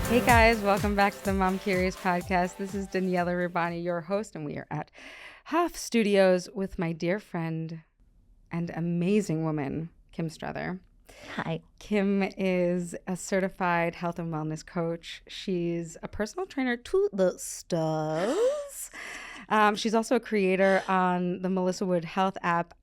Hey guys, welcome back to the Mom Curious podcast. This is Daniella Rabbani, your host, and we are at Half Studios with my dear friend and amazing woman, Kim Strother. Hi. Kim is a certified health and wellness coach. She's a personal trainer to the stars. She's also a creator on the Melissa Wood Health app.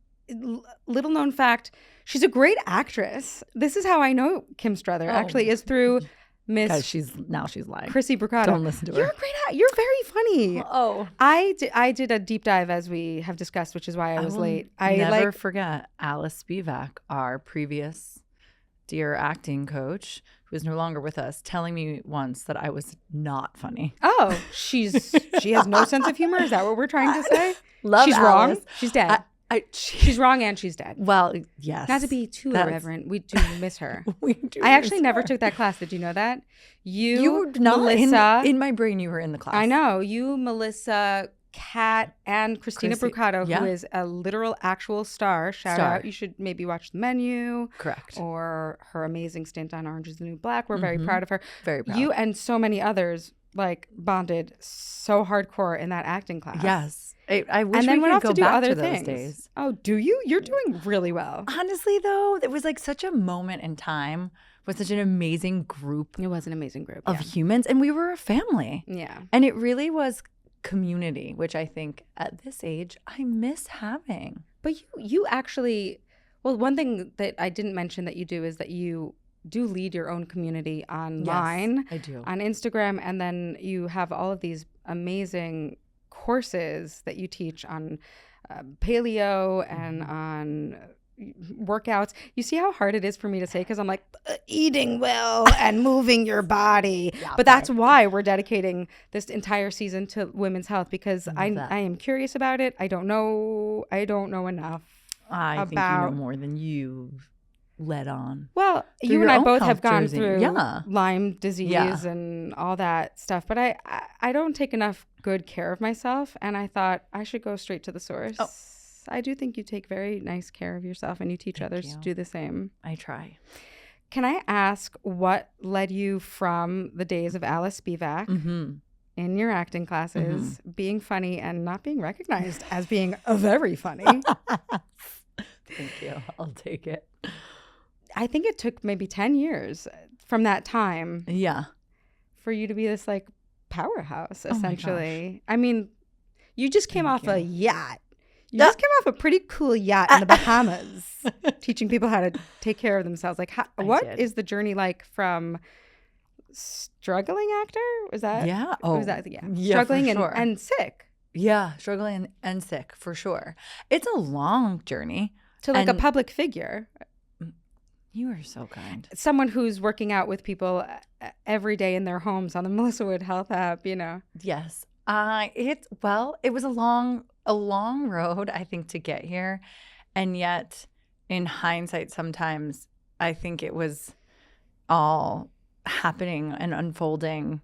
Little known fact, she's a great actress. This is how I know Kim Strother, actually, is through Miss she's lying. Chrissy Brucato. Don't listen to her. You're a great You're very funny. Oh. I did a deep dive, as we have discussed, which is why I was late. I never forget Alice Spivak, our previous dear acting coach, who is no longer with us, telling me once that I was not funny. Oh, she has no sense of humor. Is that what we're trying to say? She's wrong. She's dead. She's wrong and she's dead. Well, yes. Not to be too irreverent, we do miss her. We do. I actually never took that class. Did you know that? You were not Melissa, in my brain. You were in the class. I know. You, Melissa, Kat, and Christina Brucato, who is a literal actual star. Shout out. You should maybe watch The Menu. Correct. Or her amazing stint on Orange is the New Black. We're very proud of her. Very proud. You and so many others bonded so hardcore in that acting class. Yes. I wish and then we went could off go to do back other to those things. days. Oh, do you? You're doing really well. Honestly, though, it was like such a moment in time with such an amazing group. It was an amazing group of humans, and we were a family. Yeah. And it really was community, which I think at this age I miss having. But you actually, well, one thing that I didn't mention that you do is that you do lead your own community online. Yes, I do. On Instagram, and then you have all of these amazing courses that you teach on paleo and on workouts. You see how hard it is for me to say, because I'm like, eating well and moving your body. But that's why we're dedicating this entire season to women's health, because I am curious about it. I don't know enough. I think you know more than you've let on. Well, you and I both have gone through Lyme disease and all that stuff, but I don't take enough good care of myself, and I thought I should go straight to the source. Oh. I do think you take very nice care of yourself, and you teach others to do the same. I try. Can I ask what led you from the days of Alice Spivak in your acting classes, being funny and not being recognized as being very funny? Thank you. I'll take it. I think it took maybe 10 years from that time. Yeah. For you to be this powerhouse, essentially. I mean, you just came off a yacht. You just came off a pretty cool yacht in the Bahamas, teaching people how to take care of themselves. What is the journey like from struggling actor? Was that? Yeah. Oh, was that, struggling and sick. Yeah, struggling and sick, for sure. It's a long journey. To a public figure. You are so kind. Someone who's working out with people every day in their homes on the Melissa Wood Health app, Yes. It was a long road, I think, to get here. And yet, in hindsight, sometimes I think it was all happening and unfolding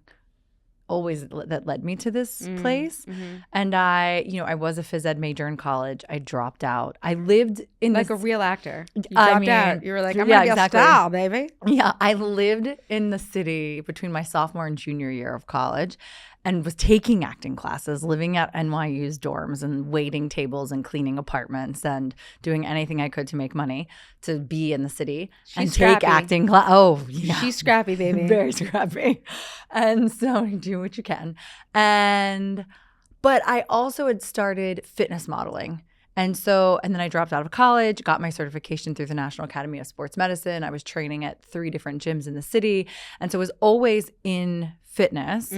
always that led me to this place. And I was a phys ed major in college. I dropped out. I lived in a real actor. You dropped out. You were like, I'm going to be a star, baby. Yeah, I lived in the city between my sophomore and junior year of college and was taking acting classes, living at NYU's dorms and waiting tables and cleaning apartments and doing anything I could to make money to be in the city and take acting class. Oh, yeah. She's scrappy, baby. Very scrappy. And so do what you can. But I also had started fitness modeling. And then I dropped out of college, got my certification through the National Academy of Sports Medicine. I was training at 3 different gyms in the city. And so I was always in fitness.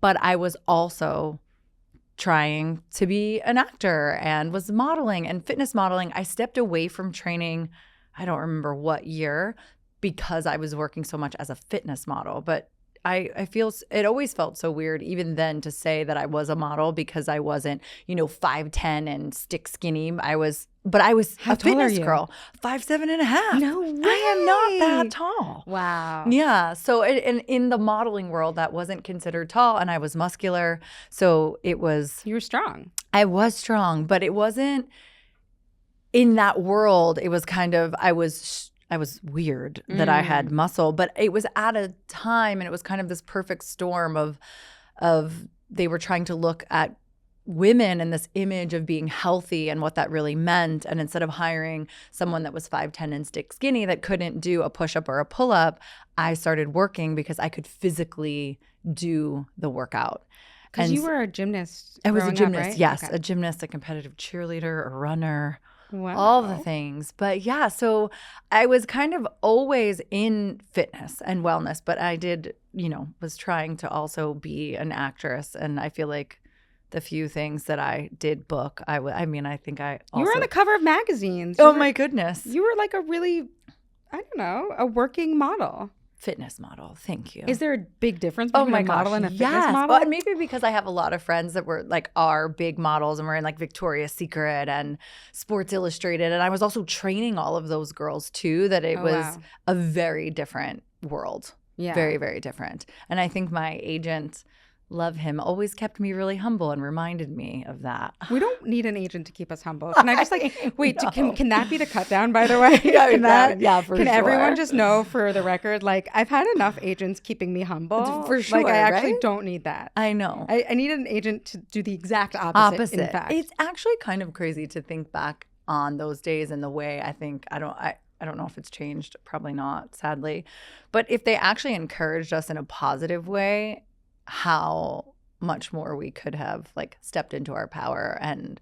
But I was also trying to be an actor and was modeling and fitness modeling. I stepped away from training, I don't remember what year, because I was working so much as a fitness model. But I feel it always felt so weird even then to say that I was a model, because I wasn't, 5'10" and stick skinny. I was How a tall fitness are you? girl, 5'7.5". No way. I am not that tall. Wow. Yeah. So in the modeling world, that wasn't considered tall, and I was muscular. So it was. You were strong. I was strong, but it wasn't in that world. It was kind of, I was weird that I had muscle, but it was at a time, and it was kind of this perfect storm of they were trying to look at women and this image of being healthy and what that really meant. And instead of hiring someone that was 5'10" and stick skinny that couldn't do a push-up or a pull-up, I started working because I could physically do the workout. Because you were a gymnast. I was a gymnast, up, right? yes. Okay. A gymnast, a competitive cheerleader, a runner. Wow. All the things. But yeah, so I was kind of always in fitness and wellness, but I did, was trying to also be an actress. And I feel like the few things that I did book, I think I also... You were on the cover of magazines. My goodness. You were like a really, I don't know, a working model. Fitness model. Thank you. Is there a big difference between a model and a fitness model? Well, maybe because I have a lot of friends that were like are big models, and we're in like Victoria's Secret and Sports Illustrated, and I was also training all of those girls too, that it was a very different world. Yeah. Very, very different. And I think my agent, love him, always kept me really humble and reminded me of that. We don't need an agent to keep us humble. Can I just can that be the cut down, by the way? Can everyone just know, for the record, like, I've had enough agents keeping me humble. For sure, like, I actually don't need that. I know. I need an agent to do the exact opposite. In fact, it's actually kind of crazy to think back on those days and the way I don't know if it's changed. Probably not, sadly. But if they actually encouraged us in a positive way, how much more we could have like stepped into our power and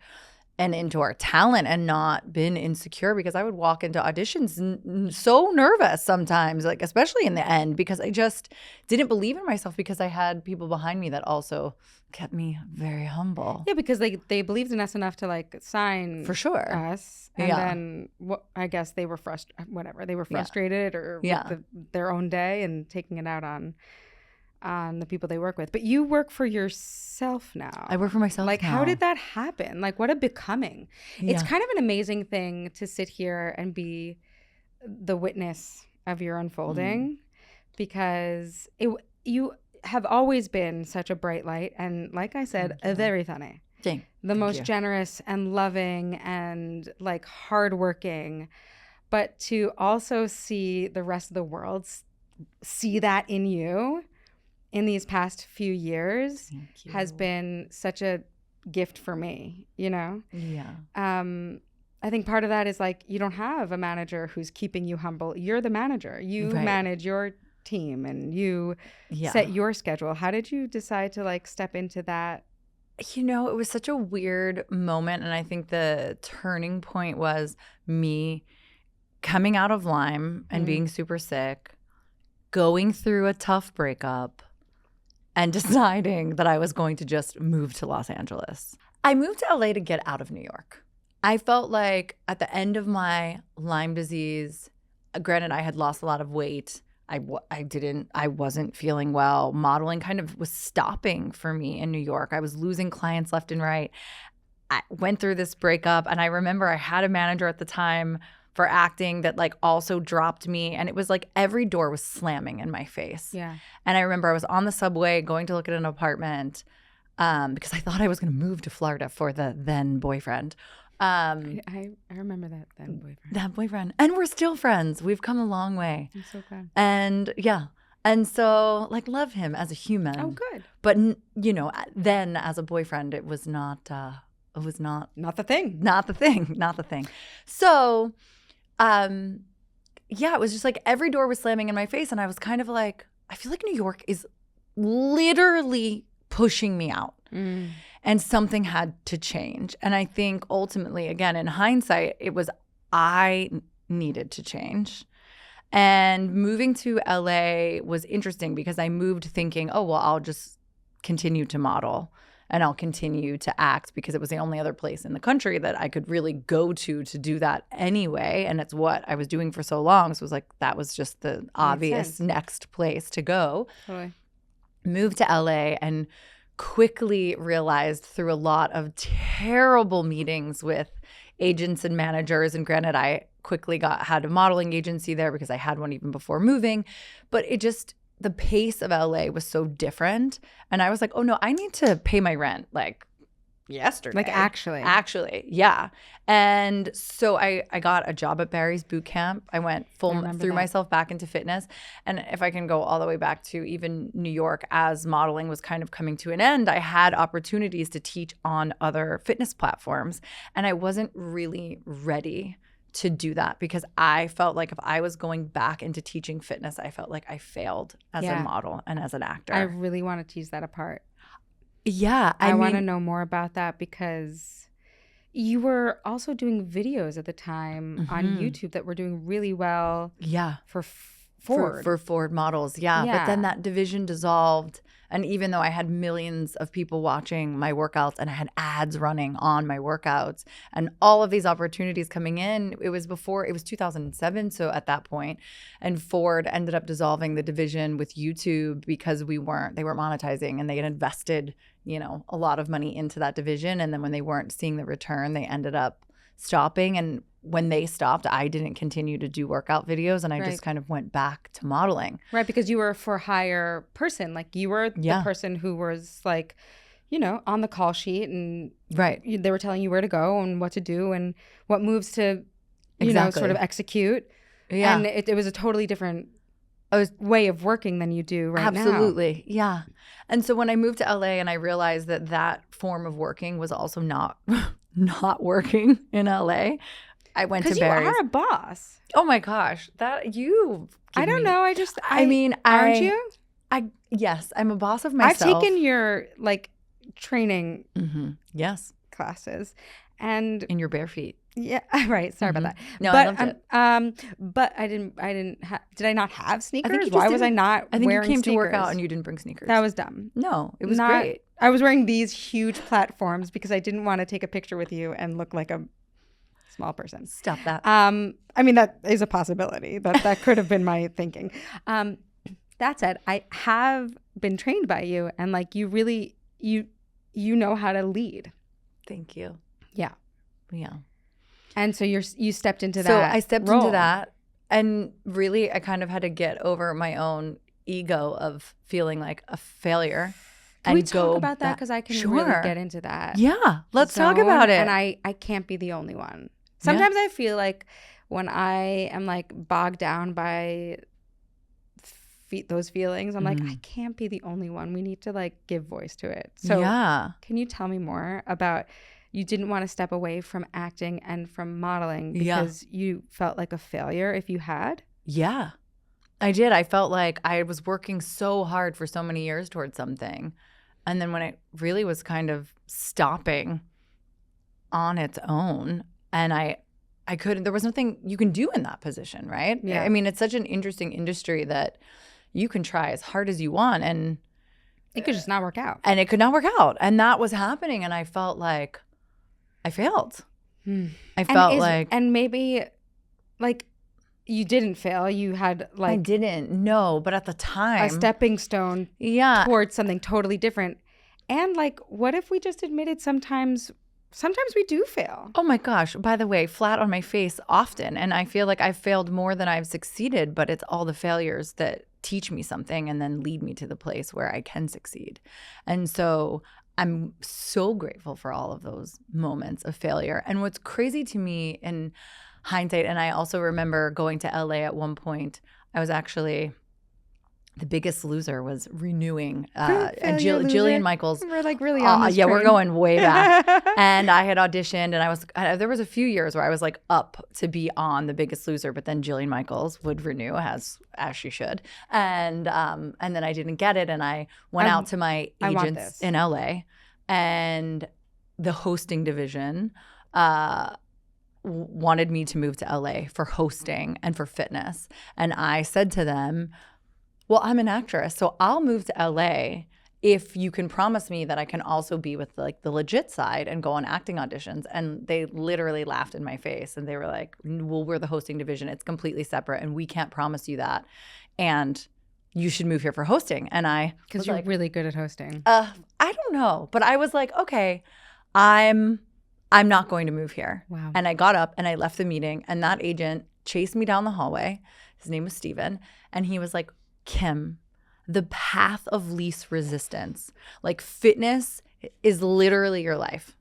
into our talent and not been insecure, because I would walk into auditions so nervous sometimes, like especially in the end, because I just didn't believe in myself, because I had people behind me that also kept me very humble. Yeah, because they believed in us enough to like sign for sure us, and then I guess they were frustrated or with their own day and taking it out on the people they work with. But you work for yourself now. I work for myself now. How did that happen? Like, what a becoming. Yeah. It's kind of an amazing thing to sit here and be the witness of your unfolding, because you have always been such a bright light, and like I said, very funny. The most generous and loving and like hardworking. But to also see the rest of the world see that in you in these past few years has been such a gift for me, Yeah. I think part of that is like, you don't have a manager who's keeping you humble. You're the manager. You manage your team and you set your schedule. How did you decide to like step into that? It was such a weird moment. And I think the turning point was me coming out of Lyme and being super sick, going through a tough breakup, and deciding that I was going to just move to Los Angeles. I moved to LA to get out of New York. I felt like at the end of my Lyme disease, granted I had lost a lot of weight, I wasn't feeling well. Modeling kind of was stopping for me in New York. I was losing clients left and right. I went through this breakup, and I remember I had a manager at the time for acting that like also dropped me, and it was like every door was slamming in my face. Yeah. And I remember I was on the subway going to look at an apartment because I thought I was going to move to Florida for the then boyfriend. I remember that then boyfriend. That boyfriend. And we're still friends. We've come a long way. I'm so glad. And and so like love him as a human. Oh, good. But then as a boyfriend, it was not the thing. Not the thing. So it was just like every door was slamming in my face, and I was kind of like, I feel like New York is literally pushing me out. And something had to change. And I think ultimately, again, in hindsight, it was I needed to change. And moving to LA was interesting because I moved thinking, oh, well, I'll just continue to model and I'll continue to act, because it was the only other place in the country that I could really go to do that anyway. And it's what I was doing for so long. So it was like, that was just the obvious next place to go. Totally. Moved to LA and quickly realized through a lot of terrible meetings with agents and managers, and granted, I quickly had a modeling agency there because I had one even before moving, but the pace of LA was so different. And I was like, oh no, I need to pay my rent like yesterday. Like Actually, yeah. And so I got a job at Barry's Bootcamp. I went threw myself back into fitness. And if I can go all the way back to even New York, as modeling was kind of coming to an end, I had opportunities to teach on other fitness platforms. And I wasn't really ready to do that because I felt like if I was going back into teaching fitness, I felt like I failed as a model and as an actor. I really want to tease that apart. Yeah. I want to know more about that because you were also doing videos at the time on YouTube that were doing really well. Yeah. For Ford. For Ford models. Yeah. But then that division dissolved. And even though I had millions of people watching my workouts and I had ads running on my workouts and all of these opportunities coming in, it was 2007. So at that point, and Ford ended up dissolving the division with YouTube because they weren't monetizing, and they had invested, a lot of money into that division. And then when they weren't seeing the return, they ended up stopping. And when they stopped, I didn't continue to do workout videos, and I just kind of went back to modeling. Right, because you were a for hire person. Like you were the person who was like, on the call sheet, and they were telling you where to go and what to do and what moves to, sort of execute. Yeah. And it was a totally different way of working than you do right now. Absolutely. Yeah. And so when I moved to LA and I realized that form of working was also not working in LA, I went to Barry's. Because you are a boss. Oh my gosh, that you. I don't know. Aren't you? Yes, I'm a boss of myself. I've taken your training classes, and in your bare feet. Yeah, right. Sorry about that. No, I loved it. But I didn't. Did I not have sneakers? I think Why was I not? I think wearing you came sneakers? to work out and you didn't bring sneakers. That was dumb. No, it was great. I was wearing these huge platforms because I didn't want to take a picture with you and look like a small person. Stop that. That is a possibility. That could have been my thinking. That said, I have been trained by you, and you really you know how to lead. Thank you. Yeah. Yeah. And so you stepped into that. So I stepped into that, and really I kind of had to get over my own ego of feeling like a failure. Can we talk about that? Because I can really get into that. Yeah, let's talk about it. And I can't be the only one. Sometimes I feel like when I am bogged down by those feelings, I'm like, I can't be the only one. We need to give voice to it. So can you tell me more about, you didn't want to step away from acting and from modeling because you felt like a failure if you had? Yeah, I did. I felt like I was working so hard for so many years towards something. And then when it really was kind of stopping on its own, and I couldn't, there was nothing you can do in that position, right? Yeah. I mean, it's such an interesting industry that you can try as hard as you want, and it could just not work out. And it could not work out. And that was happening. And I felt like I failed. I felt and maybe you didn't fail. You had I didn't, no, but at the time, a stepping stone towards something totally different. And what if we just admitted sometimes we do fail? Oh my gosh. By the way, flat on my face often. And I feel like I've failed more than I've succeeded, but it's all the failures that teach me something and then lead me to the place where I can succeed. And so I'm so grateful for all of those moments of failure. And what's crazy to me in hindsight, and I also remember going to LA at one point, I was actually, The Biggest Loser was renewing. Jillian Michaels. We're really on this yeah, train. we're going way back. And I had auditioned, and there was a few years where I was up to be on The Biggest Loser, but then Jillian Michaels would renew as she should. And then I didn't get it, and I went out to my agents in LA, and the hosting division wanted me to move to LA for hosting and for fitness. And I said to them, well, I'm an actress, so I'll move to LA if you can promise me that I can also be with the legit side and go on acting auditions. And they literally laughed in my face, and they were like, well, we're the hosting division. It's completely separate, and we can't promise you that. And you should move here for hosting. And I because you're really good at hosting. I don't know, but I was like, okay, I'm not going to move here. Wow. And I got up and I left the meeting, and that agent chased me down the hallway. His name was Steven. And he was like, Kim, the path of least resistance, fitness is literally your life.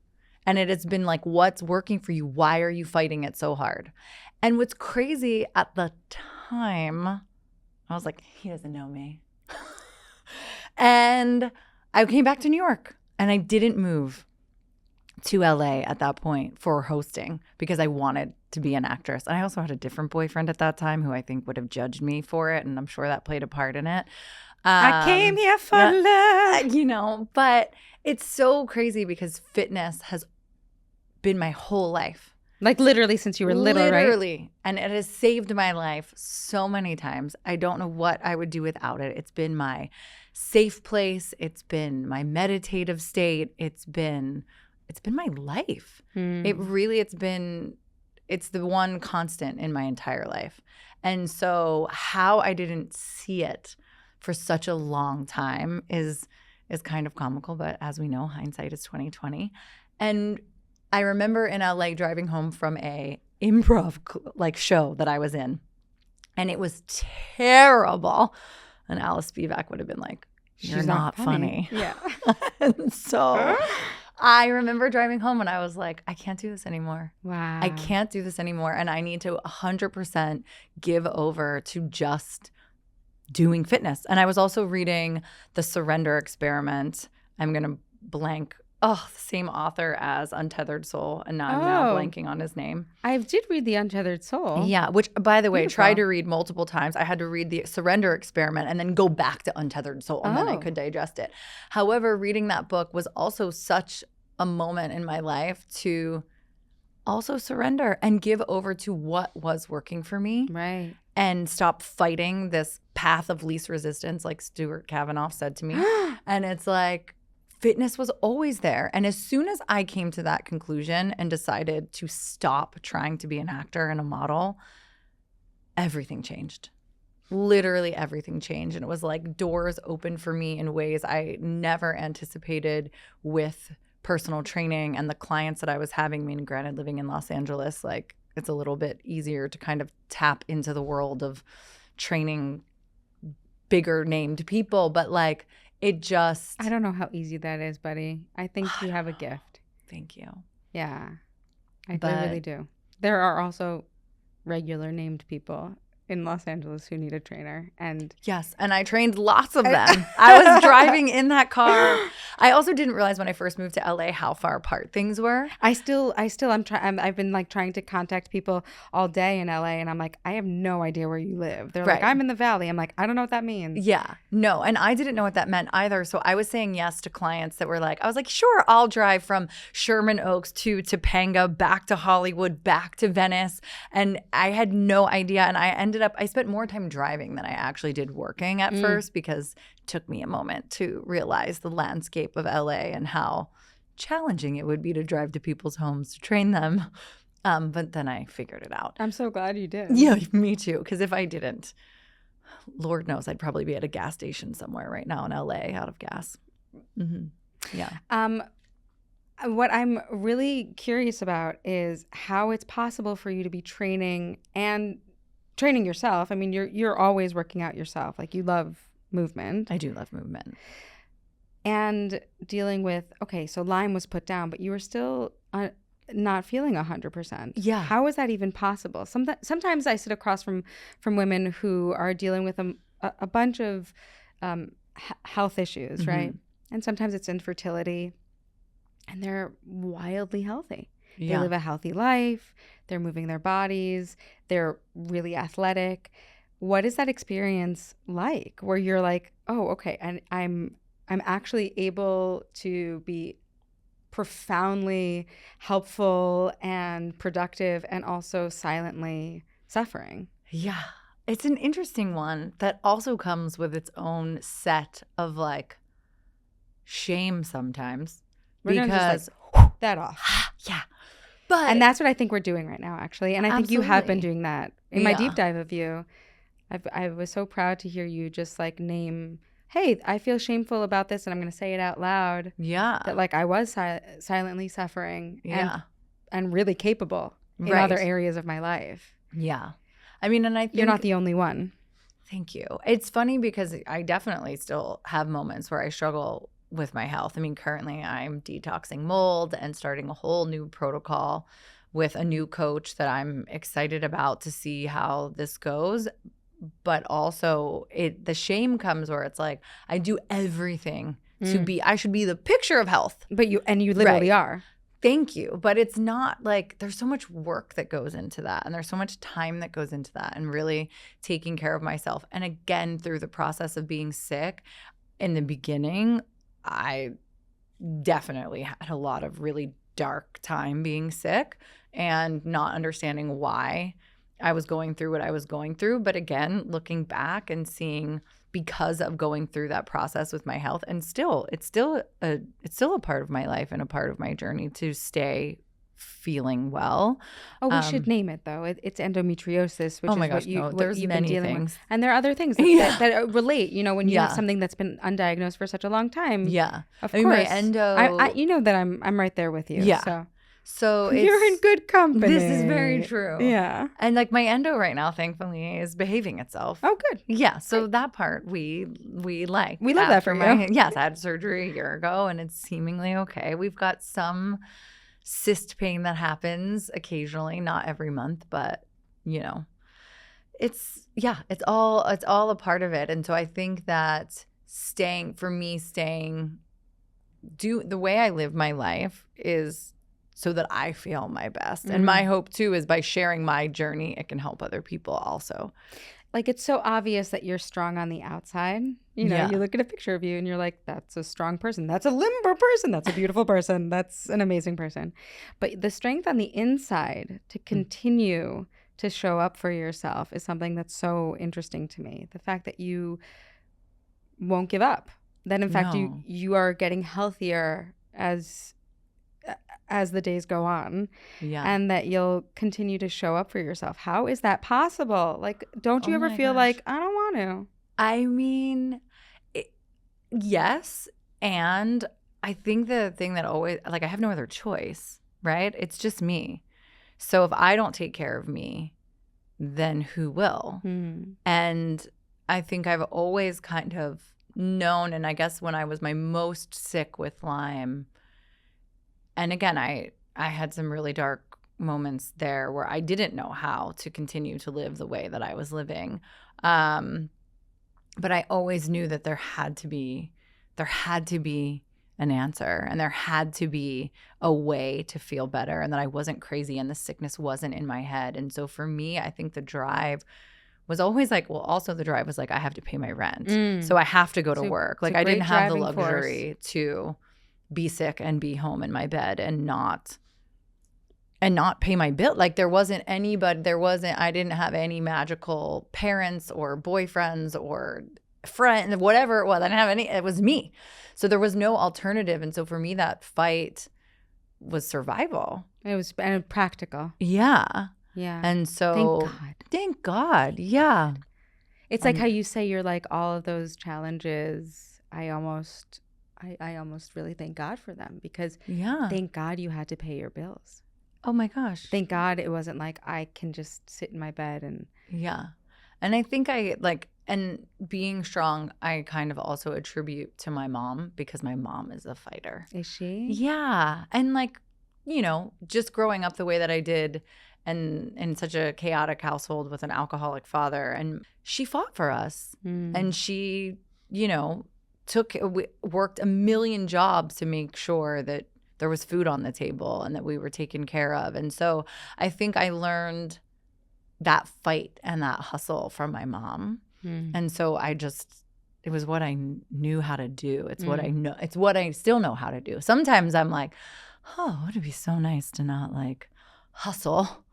And it has been like, what's working for you? Why are you fighting it so hard? And what's crazy, at the time, I was like, he doesn't know me. And I came back to New York, and I didn't move to LA at that point for hosting because I wanted to be an actress. And I also had a different boyfriend at that time who I think would have judged me for it. And I'm sure that played a part in it. I came here for love. You know, but it's so crazy because fitness has been my whole life. Like literally since you were little, right? Literally. And it has saved my life so many times. I don't know what I would do without it. It's been my safe place. It's been my meditative state. It's been my life. It's the one constant in my entire life. And so how I didn't see it for such a long time is kind of comical, but as we know, hindsight is 20/20. And I remember in LA driving home from a improv show that I was in, and it was terrible. And Alice Spivak would have been like, "You're not funny." Yeah. And so I remember driving home and I was like, I can't do this anymore. Wow. I can't do this anymore. And I need to 100% give over to just doing fitness. And I was also reading The Surrender Experiment. I'm going to blank. The same author as Untethered Soul. And now I'm now blanking on his name. I did read The Untethered Soul. Yeah, which, by the way, Beautiful. tried to read multiple times. I had to read The Surrender Experiment and then go back to Untethered Soul, and then I could digest it. However, reading that book was also such a moment in my life to also surrender and give over to what was working for me. Right. And stop fighting this path of least resistance, like Stuart Kavanaugh said to me. And it's like, fitness was always there. And as soon as I came to that conclusion and decided to stop trying to be an actor and a model, everything changed. Literally everything changed. And it was like doors opened for me in ways I never anticipated with personal training and the clients that I was having. I mean, granted, living in Los Angeles, like, it's a little bit easier to kind of tap into the world of training bigger named people. But like, it just... I don't know how easy that is, buddy. I think you have a gift. Thank you. Yeah. I really do. There are also regular named people in Los Angeles who need a trainer. And yes, and I trained lots of them. I was driving in that car. I also didn't realize when I first moved to LA how far apart things were. I've been like trying to contact people all day in LA, and I'm like, I have no idea where you live. They're like, I'm in the Valley. I'm like, I don't know what that means. Yeah, no, and I didn't know what that meant either. So I was saying yes to clients that were like, I was like, sure, I'll drive from Sherman Oaks to Topanga, back to Hollywood, back to Venice, and I had no idea. And I spent more time driving than I actually did working at first, because it took me a moment to realize the landscape of LA and how challenging it would be to drive to people's homes to train them. But then I figured it out. I'm so glad you did. Yeah, me too. Because if I didn't, Lord knows I'd probably be at a gas station somewhere right now in LA out of gas. Mm-hmm. Yeah. What I'm really curious about is how it's possible for you to be training yourself. I mean, you're always working out yourself. Like, you love movement. I do love movement. And dealing with, so Lyme was put down, but you were still not feeling 100%. Yeah. How is that even possible? Sometimes I sit across from women who are dealing with a bunch of health issues, mm-hmm. right? And sometimes it's infertility, and they're wildly healthy. Yeah. They live a healthy life. They're moving their bodies. They're really athletic. What is that experience like, where you're like, oh, okay, and I'm actually able to be profoundly helpful and productive, and also silently suffering? Yeah. It's an interesting one that also comes with its own set of like shame sometimes. We're because gonna just like that off. Yeah. And that's what I think we're doing right now, actually. And I think you have been doing that. In my deep dive of you, I was so proud to hear you just like name, hey, I feel shameful about this, and I'm going to say it out loud. Yeah. That like I was silently suffering and really capable in right. other areas of my life. Yeah. I mean, and I think you're not the only one. Thank you. It's funny because I definitely still have moments where I struggle with my health. I mean, currently I'm detoxing mold and starting a whole new protocol with a new coach that I'm excited about to see how this goes. But also the shame comes where it's like, I do everything to be, I should be the picture of health. But you literally are. Thank you. But it's not like, there's so much work that goes into that. And there's so much time that goes into that and really taking care of myself. And again, through the process of being sick in the beginning, I definitely had a lot of really dark time being sick and not understanding why I was going through what I was going through. But again, looking back and seeing, because of going through that process with my health, and it's still a part of my life and a part of my journey to stay feeling well. Oh, we should name it though. It's endometriosis, which there's you've many been dealing things. with. And there are other things that relate. You know, when you have something that's been undiagnosed for such a long time. Yeah, of course. My endo. you know that I'm right there with you. Yeah. So you're in good company. This is very true. Yeah. And like my endo right now, thankfully, is behaving itself. Oh, good. Yeah. So that part we like. We love that for you. Yes, I had surgery a year ago and it's seemingly okay. We've got some cyst pain that happens occasionally, not every month, but you know, it's all a part of it. And so I think that the way I live my life is so that I feel my best. And my hope too is by sharing my journey, it can help other people also. Like, it's so obvious that you're strong on the outside. You know, you look at a picture of you and you're like, that's a strong person. That's a limber person. That's a beautiful person. That's an amazing person. But the strength on the inside to continue to show up for yourself is something that's so interesting to me. The fact that you won't give up. That in fact you are getting healthier as the days go on, and that you'll continue to show up for yourself. How is that possible? Like, don't you ever feel like, I don't want to? I mean, yes. And I think the thing that always, like, I have no other choice, right? It's just me. So if I don't take care of me, then who will? And I think I've always kind of known, and I guess when I was my most sick with Lyme, and again, I had some really dark moments there where I didn't know how to continue to live the way that I was living. But I always knew that there had to be an answer, and there had to be a way to feel better, and that I wasn't crazy and the sickness wasn't in my head. And so for me, I think the drive was always like, well, also the drive was like, I have to pay my rent. So I have to go to work. Like, I didn't have the luxury to be sick and be home in my bed and not pay my bill. Like, I didn't have any magical parents or boyfriends or friends, whatever it was. I didn't have any, it was me. So there was no alternative. And so for me, that fight was survival. It was practical. Yeah. Yeah. And so thank God. Yeah. It's like how you say you're like, all of those challenges, I almost really thank God for them, because thank God you had to pay your bills. Oh my gosh. Thank God it wasn't like I can just sit in my bed and. Yeah. And I think and being strong, I kind of also attribute to my mom, because my mom is a fighter. Is she? Yeah. And like, you know, just growing up the way that I did, and in such a chaotic household with an alcoholic father, and she fought for us. And she, you know, worked a million jobs to make sure that there was food on the table and that we were taken care of. And so I think I learned that fight and that hustle from my mom. And so it was what I knew how to do. It's what I know. It's what I still know how to do. Sometimes I'm like, oh, would it be so nice to not like hustle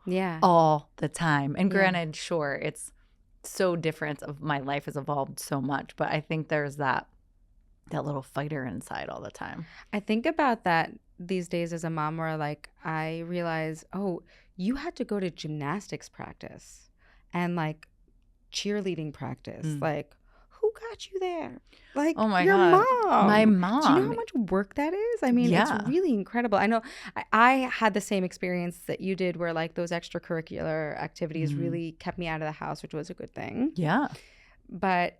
all the time? And granted, sure, it's so different. My life has evolved so much, but I think there's that little fighter inside all the time. I think about that these days as a mom, where like I realize, oh, you had to go to gymnastics practice and like cheerleading practice. Like, who got you there? Like, oh my your God. mom. My mom. Do you know how much work that is? I mean, it's really incredible. I know I had the same experience that you did, where like those extracurricular activities really kept me out of the house, which was a good thing. Yeah. But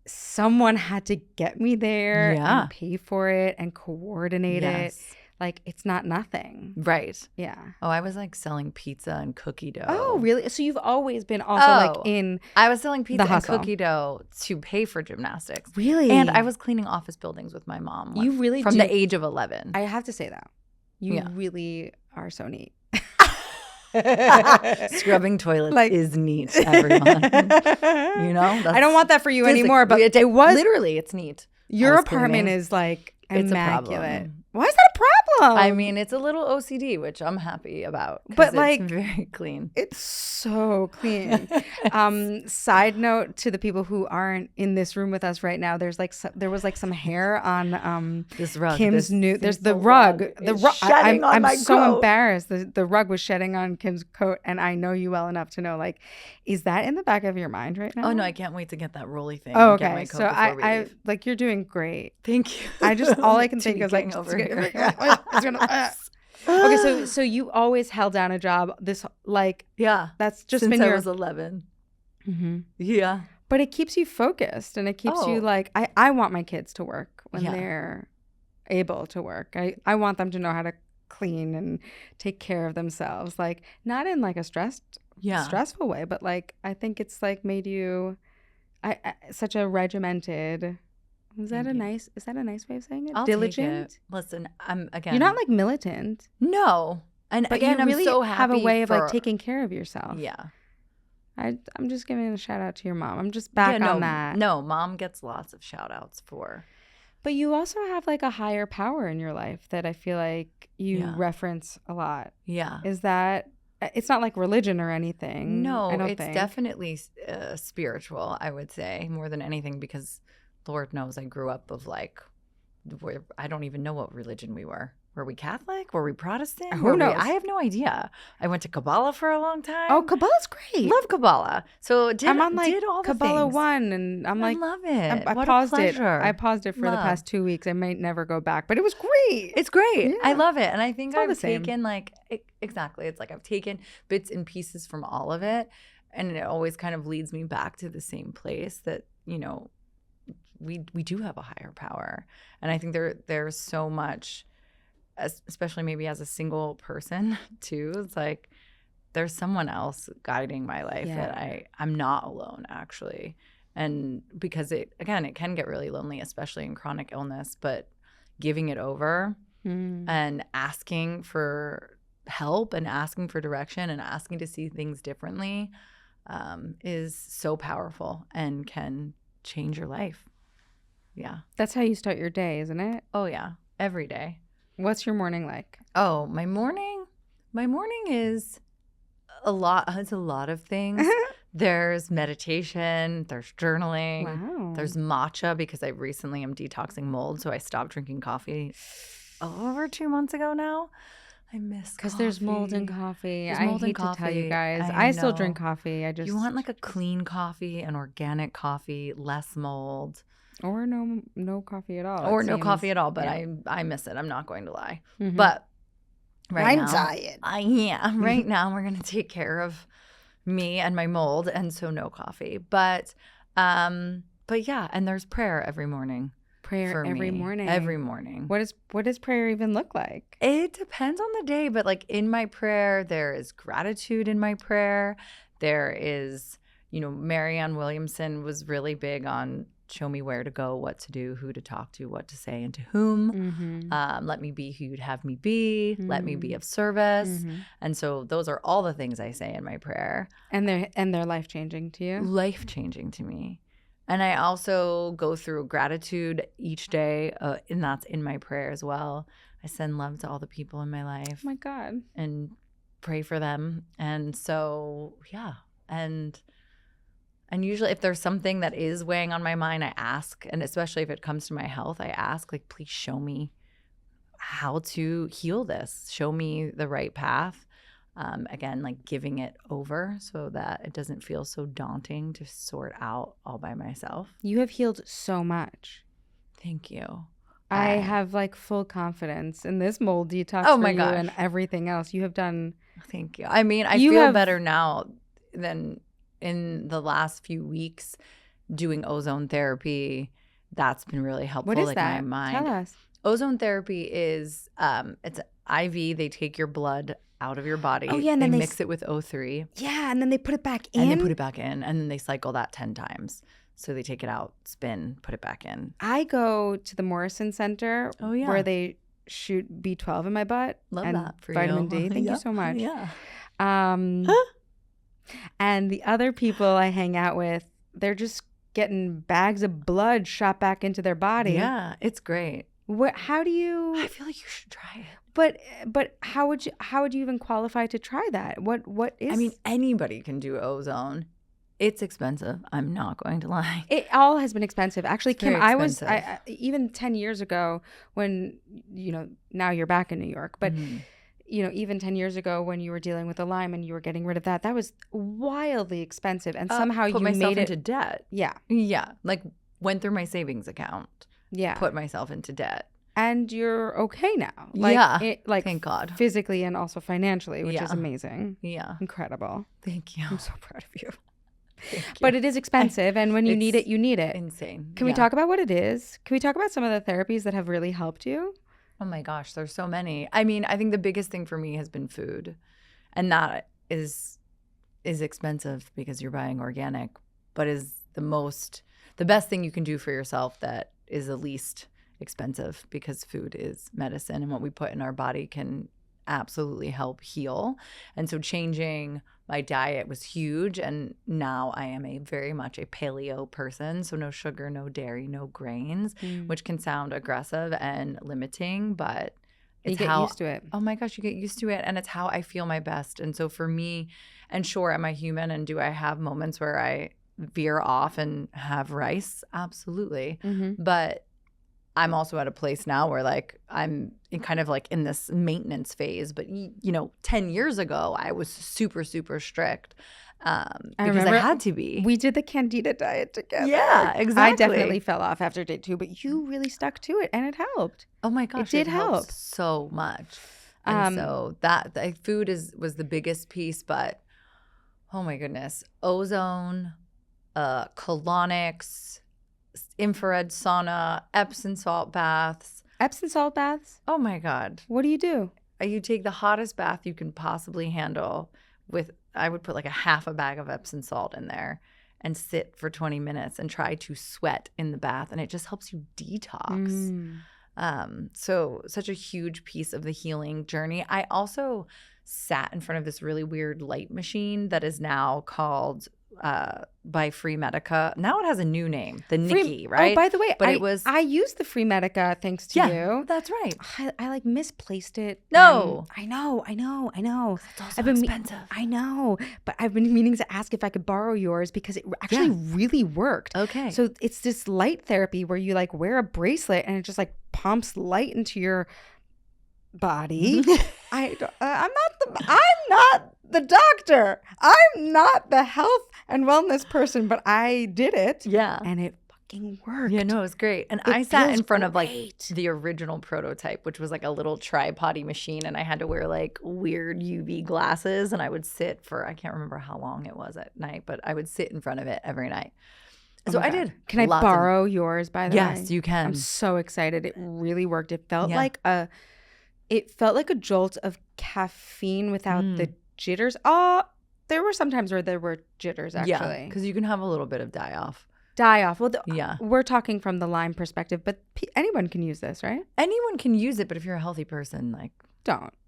someone had to get me there Yeah. and pay for it and coordinate it. Yes. Like, it's not nothing. Right. Yeah. Oh, I was like selling pizza and cookie dough. Oh, really? So you've always been also like in I was selling pizza and hustle. cookie dough to pay for gymnastics. Really? And I was cleaning office buildings with my mom. You really from do. the age of 11. I have to say that. You really are so neat. Scrubbing toilets is neat, everyone. You know? I don't want that for you anymore, but it was literally, it's neat. Your apartment is like It's immaculate. a problem. Why is that a problem? I mean, it's a little OCD, which I'm happy about. But like, it's very clean. It's so clean. Side note to the people who aren't in this room with us right now, there was like some hair on this rug. Kim's new. There's the rug. The rug. I'm so coat. embarrassed. The rug was shedding on Kim's coat, and I know you well enough to know, like, is that in the back of your mind right now? Oh no, I can't wait to get that rolly thing. Oh, Get okay. my coat So I like, you're doing great. Thank you. I just all I can think is like over Okay, so you always held down a job. This that's just since been I was 11. Mm-hmm. Yeah, but it keeps you focused, and it keeps you like I want my kids to work when they're able to work. I want them to know how to clean and take care of themselves, like not in like a stressful way, but like I think it's like made you such a regimented. Is that a nice way of saying it? I'll Diligent. Take it. Listen, you're not like militant. No, but again, you really I'm so happy have a way of like taking care of yourself. Yeah. I'm just giving a shout out to your mom. I'm just back on that. No, mom gets lots of shout outs for. But you also have like a higher power in your life that I feel like you reference a lot. Yeah. Is that it's not like religion or anything? No, it's definitely spiritual, I would say, more than anything, because Lord knows I grew up of like, I don't even know what religion we were. Were we Catholic? Were we Protestant? Who knows? I have no idea. I went to Kabbalah for a long time. Oh, Kabbalah's great. Love Kabbalah. So I'm on like did all Kabbalah the 1, and I'm like, I love it. I paused it. I paused it for the past 2 weeks. I might never go back, but it was great. It's great. Yeah. I love it, and I think I've taken taken like exactly. It's like I've taken bits and pieces from all of it, and it always kind of leads me back to the same place that we do have a higher power, and I think there's so much. Especially maybe as a single person too, it's like there's someone else guiding my life that I'm not alone actually. And because it can get really lonely, especially in chronic illness, but giving it over and asking for help and asking for direction and asking to see things differently is so powerful and can change your life. Yeah. That's how you start your day, isn't it? Oh yeah. Every day. What's your morning like? Oh, my morning is a lot. It's a lot of things. There's meditation. There's journaling. Wow. There's matcha because I recently am detoxing mold, so I stopped drinking coffee over 2 months ago now. I miss because there's mold in coffee. There's I mold in hate to tell you coffee. guys. I still know. drink coffee. You want like a clean coffee, an organic coffee, less mold. Or no coffee at all. Or no coffee at all, but I miss it. I'm not going to lie. Mm-hmm. But right now, diet. Right now we're going to take care of me and my mold, and so no coffee. But yeah, and there's prayer every morning. Prayer every morning. Every morning. What does prayer even look like? It depends on the day, but like in my prayer, there is gratitude in my prayer. There is, Marianne Williamson was really big on show me where to go, what to do, who to talk to, what to say, and to whom. Mm-hmm. Let me be who you'd have me be. Mm-hmm. Let me be of service. Mm-hmm. And so those are all the things I say in my prayer. And they're life-changing to you? Life-changing to me. And I also go through gratitude each day, and that's in my prayer as well. I send love to all the people in my life. Oh my God. And pray for them. And so, yeah. And usually if there's something that is weighing on my mind, I ask. And especially if it comes to my health, I ask, like, please show me how to heal this. Show me the right path. Again, like giving it over so that it doesn't feel so daunting to sort out all by myself. You have healed so much. Thank you. I have like full confidence in this mold detox for you and everything else you have done. Thank you. I mean, I feel better now than in the last few weeks doing ozone therapy. That's been really helpful. What is like that? my mind. Tell us. Ozone therapy is it's IV. They take your blood out of your body. Oh, yeah, and they then mix it with O3. Yeah, and then they put it back in. And they put it back in, and then they cycle that 10 times. So they take it out, spin, put it back in. I go to the Morrison Center where they shoot B12 in my butt. Love and that for vitamin you. D. Thank you so much. Yeah. And the other people I hang out with, they're just getting bags of blood shot back into their body. Yeah, it's great. How do you? I feel like you should try it. But how would you even qualify to try that? What is? I mean, anybody can do ozone. It's expensive. I'm not going to lie. It all has been expensive. Actually, It's Kim, very I even 10 years ago when, now you're back in New York, but even 10 years ago when you were dealing with the Lyme and you were getting rid of that was wildly expensive. And somehow you myself made it into debt. Yeah. Yeah. Like went through my savings account. Yeah. Put myself into debt. And you're okay now. Thank God. Physically and also financially, which is amazing. Yeah. Incredible. Thank you. I'm so proud of you. But it is expensive, and when you need it, you need it. Insane. Can we talk about what it is? Can we talk about some of the therapies that have really helped you? Oh my gosh, there's so many. I mean, I think the biggest thing for me has been food. And that is expensive because you're buying organic, but is the best thing you can do for yourself that is the least expensive, because food is medicine, and what we put in our body can absolutely help heal. And so changing my diet was huge, and now I am very much a paleo person, so no sugar, no dairy, no grains, which can sound aggressive and limiting, but you get used to it. Oh my gosh, you get used to it, and it's how I feel my best. And so for me, and sure, am I human, and do I have moments where I veer off and have rice? Absolutely. But I'm also at a place now where I'm in this maintenance phase. But 10 years ago, I was super, super strict because I had to be. We did the Candida diet together. Yeah, exactly. I definitely fell off after day 2, but you really stuck to it, and it helped. Oh my gosh, it did help so much. And so that food was the biggest piece, but oh my goodness, ozone, colonics, infrared sauna, Epsom salt baths. Epsom salt baths? Oh my God. What do? You take the hottest bath you can possibly handle I would put a half a bag of Epsom salt in there and sit for 20 minutes and try to sweat in the bath, and it just helps you detox. So such a huge piece of the healing journey. I also sat in front of this really weird light machine that is now called by Free Medica. Now it has a new name, the Nikki, right? Oh, by the way, but I used the Free Medica thanks to you. That's right. I misplaced it. No. I know. It's also expensive. I know, but I've been meaning to ask if I could borrow yours because it actually really worked. Okay. So it's this light therapy where you wear a bracelet and it just pumps light into your body. I'm not the doctor. I'm not the health and wellness person, but I did it. Yeah. And it fucking worked. Yeah, no, it was great. And I sat in front of the original prototype, which was a little tripod-y machine, and I had to wear weird UV glasses, and I would sit for, I can't remember how long it was at night, but I would sit in front of it every night. So I did. Can I borrow yours, by the way? Yes, you can. I'm so excited. It really worked. It felt like a jolt of caffeine without the jitters. Oh, there were some times where there were jitters, actually. Yeah, because you can have a little bit of die-off. Well, we're talking from the Lyme perspective, but anyone can use this, right? Anyone can use it, but if you're a healthy person,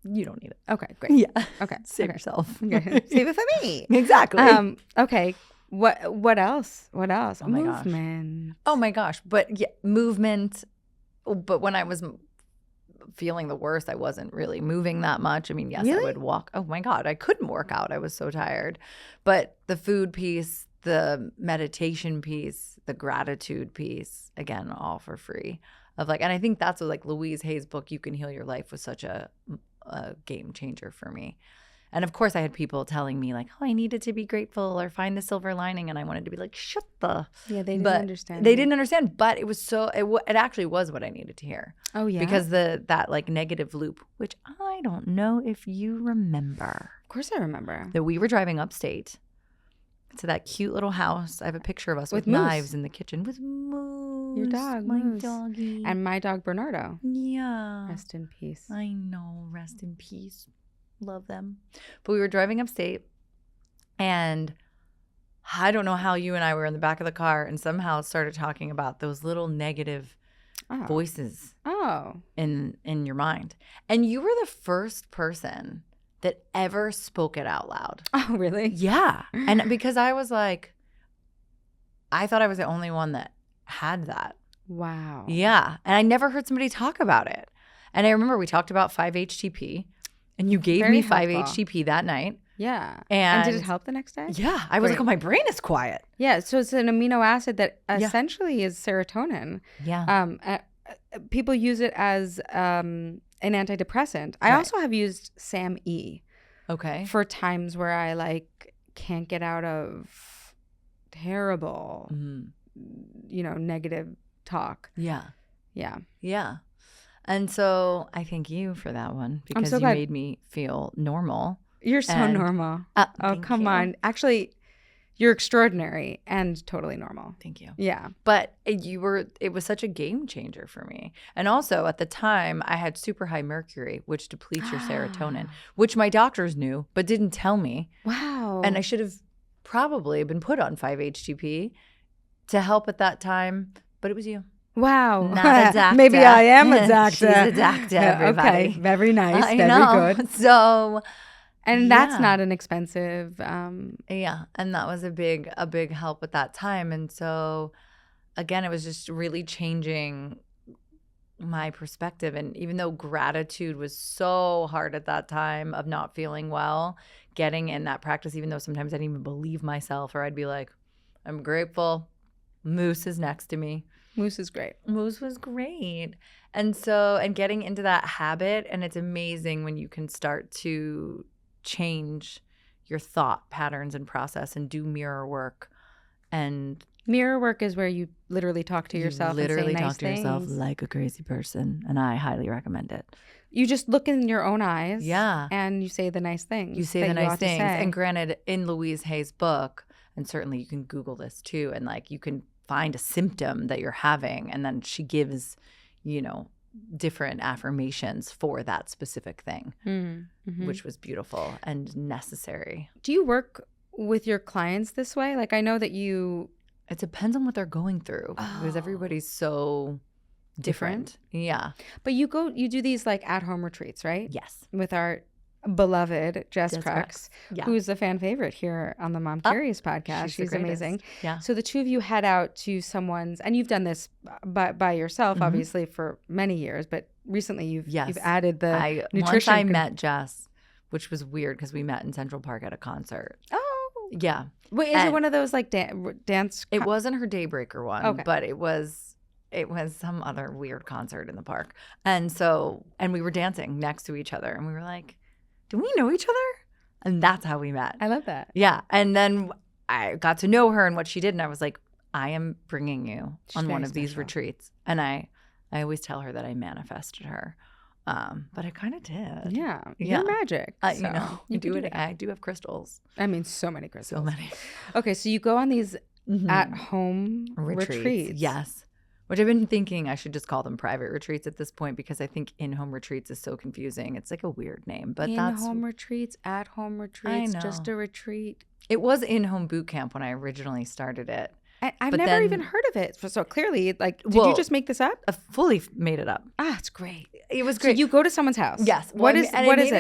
you don't need it. Okay, great. Yeah. Okay. Save yourself. Okay. Save it for me. Exactly. Okay. What else? Oh my movement. Gosh. Oh my gosh. But movement. But when I was feeling the worst, I wasn't really moving that much. I mean, yes, really? I would walk. Oh my God, I couldn't work out. I was so tired. But the food piece, the meditation piece, the gratitude piece, again, all for free. And I think that's what Louise Hay's book, You Can Heal Your Life, was such a game changer for me. And of course, I had people telling me I needed to be grateful or find the silver lining, and I wanted to be shut the. Yeah, they didn't understand. They didn't understand, but it was it actually was what I needed to hear. Oh yeah, because that negative loop, which I don't know if you remember. Of course, I remember that we were driving upstate, to that cute little house. I have a picture of us with Moose. Knives in the kitchen with Moose. Your dog, my Moose. doggy. And my dog, Bernardo. Yeah. Rest in peace. I know. Rest in peace. Love them. But we were driving upstate, and I don't know how you and I were in the back of the car and somehow started talking about those little negative voices in your mind. And you were the first person that ever spoke it out loud. Oh, really? Yeah. And because I was like, I thought I was the only one that had that. Wow. Yeah. And I never heard somebody talk about it. And I remember we talked about 5-HTP, and you gave me 5-HTP that night. Yeah. And did it help the next day? Yeah. I was like, oh, my brain is quiet. Yeah. So it's an amino acid that essentially is serotonin. Yeah. People use it as an antidepressant. I also have used SAM-E. Okay. For times where I like can't get out of terrible, negative talk. Yeah. Yeah. Yeah. And so I thank you for that one, because you made me feel normal. You're so normal. Oh, come on. Actually, you're extraordinary and totally normal. Thank you. Yeah. But it was such a game changer for me. And also at the time I had super high mercury, which depletes your serotonin, which my doctors knew but didn't tell me. Wow. And I should have probably been put on 5-HTP to help at that time, but it was you. Wow. Not a doctor. Maybe I am a doctor. She's a doctor, everybody. Okay. Very nice. I Very know. good. So... And that's not an expensive. Yeah. And that was a big help at that time. And so, again, it was just really changing my perspective. And even though gratitude was so hard at that time of not feeling well, getting in that practice, even though sometimes I didn't even believe myself, or I'd be like, I'm grateful. Moose is next to me. Moose is great. Moose was great. And so, and getting into that habit, and it's amazing when you can start to change your thought patterns and process and do mirror work. And mirror work is where you literally talk to yourself and say nice talk to yourself things. Like a crazy person, and I highly recommend it. You just look in your own eyes, yeah, and you say the nice things. You say the nice things. And granted, in Louise Hay's book, and certainly you can Google this too, and like you can find a symptom that you're having, and then she gives, different affirmations for that specific thing, which was beautiful and necessary. Do you work with your clients this way? Like, I know that you... It depends on what they're going through, because everybody's so different. Yeah. But you do these like at-home retreats, right? Yes. With our beloved Jess Crux, who's a fan favorite here on the Mom Curious podcast. She's amazing. Yeah. So the two of you head out to someone's, and you've done this by yourself, obviously, for many years, but recently you've added the nutrition. Once I met Jess, which was weird because we met in Central Park at a concert. Oh. Yeah. Wait, is it one of those like dance? It wasn't her Daybreaker one, but it was some other weird concert in the park. And we were dancing next to each other, and we were like, do we know each other? And that's how we met. I love that. Yeah. And then I got to know her and what she did. And I was like, I am bringing you on one of these retreats. And I always tell her that I manifested her. But I kind of did. Yeah. You're magic. You do it. I do have crystals. I mean, so many crystals. So many. Okay. So you go on these at-home retreats. Yes. Which I've been thinking I should just call them private retreats at this point, because I think in-home retreats is so confusing. It's like a weird name, but in-home retreats, at-home retreats, just a retreat. It was in-home Bootcamp when I originally started it. I've never even heard of it. So clearly, did you just make this up? I fully made it up. Ah, it's great. It was great. So you go to someone's house. Yes. What is it?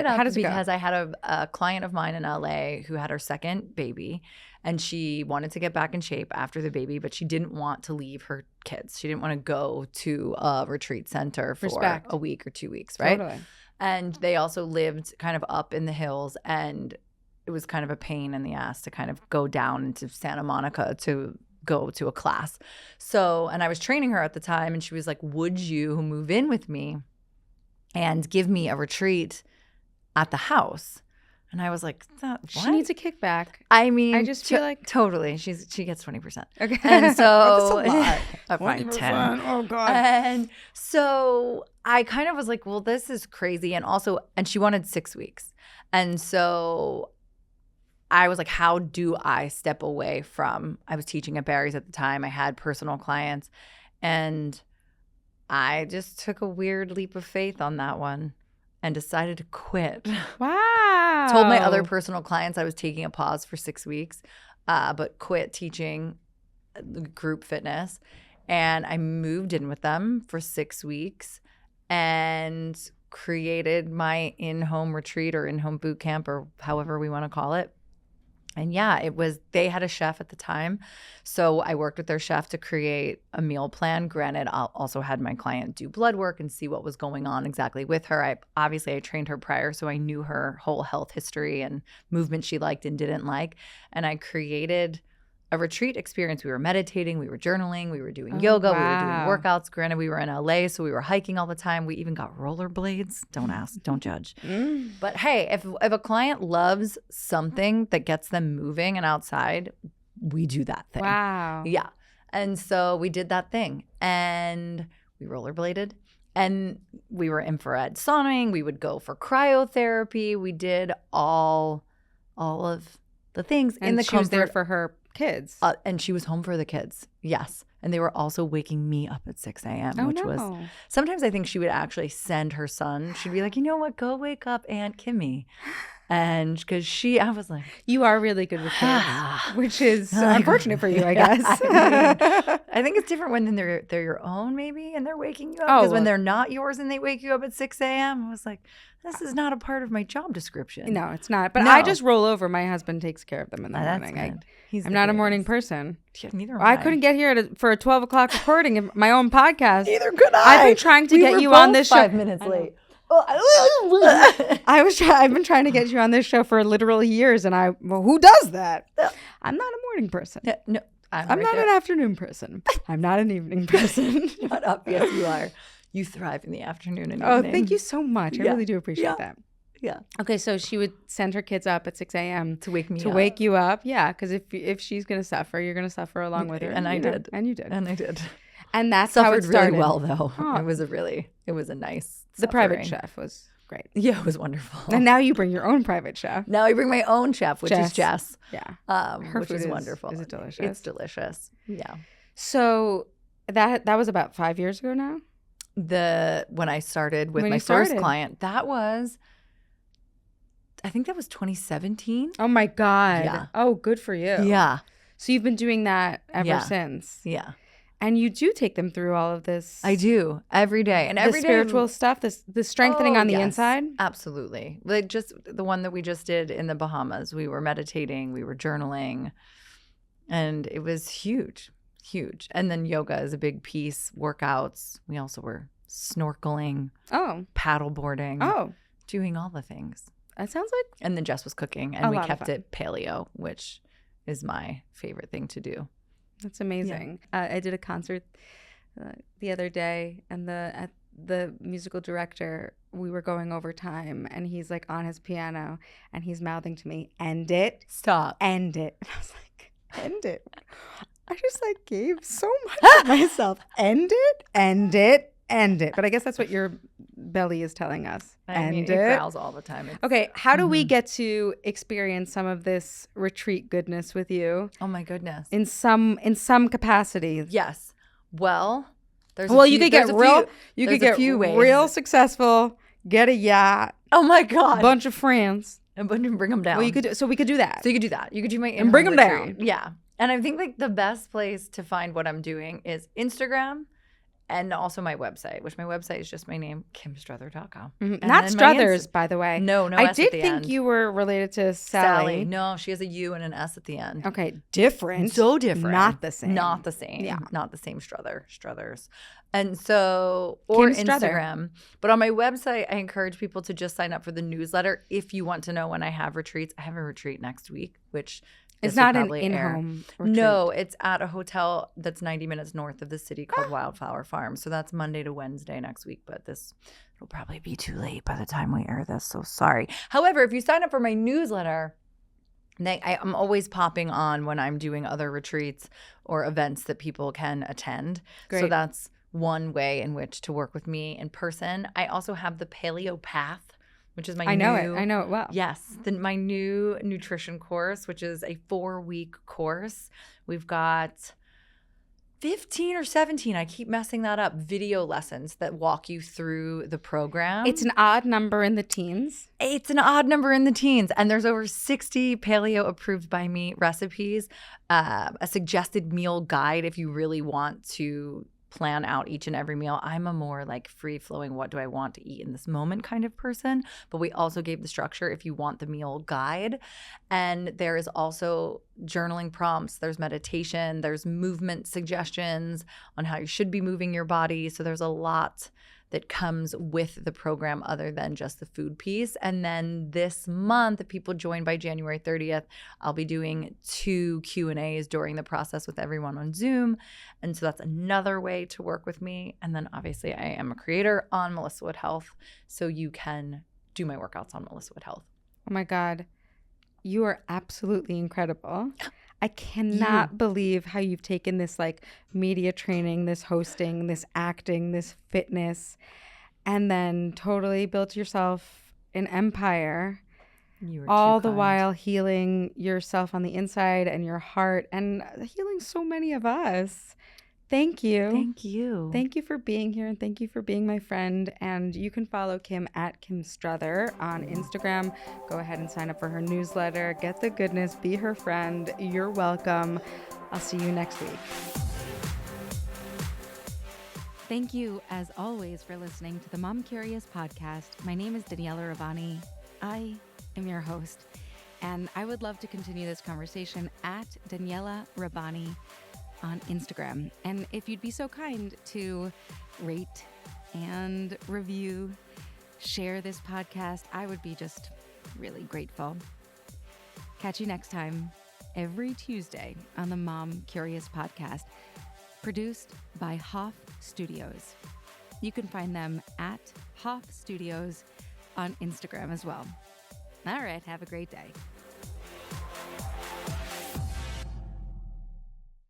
How does it go? Because I had a client of mine in LA who had her second baby, and she wanted to get back in shape after the baby, but she didn't want to leave her kids. She didn't want to go to a retreat center for a week or 2 weeks, right? Totally. And they also lived kind of up in the hills, and it was kind of a pain in the ass to kind of go down into Santa Monica to go to a class. So, and I was training her at the time, and she was like, would you move in with me and give me a retreat at the house? And I was like, what? She needs a kickback. I mean, I just feel like totally. She gets 20%. Okay. And so that's a lot. I find 10. Oh God. And so I kind of was like, well, this is crazy. And she wanted 6 weeks. And so I was like, how do I step away from, I was teaching at Barry's at the time. I had personal clients, and I just took a weird leap of faith on that one and decided to quit. Wow. Told my other personal clients I was taking a pause for 6 weeks, but quit teaching group fitness. And I moved in with them for 6 weeks and created my in-home retreat or in-home boot camp or however we want to call it. And yeah, they had a chef at the time. So I worked with their chef to create a meal plan. Granted, I also had my client do blood work and see what was going on exactly with her. I trained her prior, so I knew her whole health history and movement she liked and didn't like. And I created a retreat experience. We were meditating, we were journaling, we were doing yoga, we were doing workouts. Granted, we were in LA, so we were hiking all the time. We even got rollerblades. Don't ask, don't judge. But hey, if a client loves something that gets them moving and outside, we do that thing. Wow. Yeah. And so we did that thing, and we rollerbladed, and we were infrared sauning. We would go for cryotherapy. We did all of the things And in the she was there comfort. for her kids. And she was home for the kids. Yes. And they were also waking me up at 6 a.m., which was sometimes I think she would actually send her son. She'd be like, you know what? Go wake up Aunt Kimmy. And because I was like, You are really good with kids, which is unfortunate for you, I guess. I think it's different when they're your own, maybe, and they're waking you up. Because when they're not yours and they wake you up at 6 a.m., I was like, this is not a part of my job description. No, it's not. But I just roll over. My husband takes care of them in the morning. I'm not a morning person. Yeah, neither am I couldn't get here for a 12 o'clock recording of my own podcast. Neither could I. I've been trying to get you on this show. 5 minutes late. I've been trying to get you on this show for literal years, and who does that? I'm not a morning person. No, I'm not an afternoon person. I'm not an evening person. Shut up. Yes, you are. You thrive in the afternoon and evening. Oh, thank you so much. I really do appreciate that. Yeah. Okay, so she would send her kids up at 6 a.m. to wake me up. To wake you up. Yeah, because if she's going to suffer, you're going to suffer along with her. And I did. And you did. And I did. And that's Suffered how it started. really well, though. Oh. It was a nice The private chef was great. Yeah, it was wonderful. And now you bring your own private chef. Now I bring my own chef, which is Jess. Yeah. Her which food is wonderful. Is it delicious? It's delicious. Yeah. So that was about 5 years ago now? When I started with my first client, I think that was 2017. Oh my God. Yeah. Oh, good for you. Yeah. So you've been doing that ever since. Yeah. And you do take them through all of this. I do every day, and every the day spiritual stuff, the strengthening on the inside. Absolutely, like just the one that we just did in the Bahamas. We were meditating, we were journaling, and it was huge. And then yoga is a big piece. Workouts. We also were snorkeling. Paddleboarding. Doing all the things. That sounds like. And then Jess was cooking, and we kept it paleo, which is my favorite thing to do. That's amazing. Yeah. I did a concert the other day, and the musical director, we were going over time, and he's like on his piano, and he's mouthing to me, "End it, stop, end it." And I was like, "End it." I just like gave so much of myself. End it, end it, end it. But I guess that's what your belly is telling us. It growls all the time. Okay, how do we get to experience some of this retreat goodness with you? Oh my goodness. In some capacity. Yes. Well, you could get real successful, get a yacht. Oh my God. Bunch of friends. And bring them down. Well, we could do that. So you could do that. You could do my and bring them down. Yeah. And I think like the best place to find what I'm doing is Instagram. And also my website, which my website is just my name, kimstrother.com. Mm-hmm. Not Struthers, by the way. No I S did at the think end. you were related to Sally. No, she has a U and an S at the end. Okay, different. So different. Not the same. Not the same. Yeah. Not the same Struthers. And so, or Kim Strother. Instagram. But on my website, I encourage people to just sign up for the newsletter if you want to know when I have retreats. I have a retreat next week, which it's not an in-home retreat. No, it's at a hotel that's 90 minutes north of the city called Wildflower Farm. So that's Monday to Wednesday next week. But it'll probably be too late by the time we air this. So sorry. However, if you sign up for my newsletter, I'm always popping on when I'm doing other retreats or events that people can attend. Great. So that's one way in which to work with me in person. I also have the Paleo Path which is my I know it well. Yes, my new nutrition course, which is a 4-week course. We've got 15 or 17, I keep messing that up, video lessons that walk you through the program. It's an odd number in the teens. It's an odd number in the teens. And there's over 60 paleo approved by me recipes, a suggested meal guide if you really want to plan out each and every meal. I'm a more like free-flowing, what do I want to eat in this moment kind of person. But we also gave the structure if you want the meal guide. And there is also journaling prompts. There's meditation. There's movement suggestions on how you should be moving your body. So there's a lot that comes with the program other than just the food piece. And then this month, if people join by January 30th, I'll be doing 2 Q&As during the process with everyone on Zoom. And so that's another way to work with me. And then obviously I am a creator on Melissa Wood Health, so you can do my workouts on Melissa Wood Health. Oh my God. You are absolutely incredible. I cannot believe how you've taken this like media training, this hosting, this acting, this fitness, and then totally built yourself an empire, all the while healing yourself on the inside and your heart and healing so many of us. Thank you. Thank you. Thank you for being here, and thank you for being my friend. And you can follow Kim at Kim Strother on Instagram. Go ahead and sign up for her newsletter. Get the goodness. Be her friend. You're welcome. I'll see you next week. Thank you, as always, for listening to the Mom Curious podcast. My name is Daniella Rabbani. I am your host, and I would love to continue this conversation at Daniella Rabbani on Instagram. And if you'd be so kind to rate and review, share this podcast, I would be just really grateful. Catch you next time, every Tuesday on the Mom Curious podcast, produced by Hoff Studios. You can find them at Hoff Studios on Instagram as well. All right, have a great day.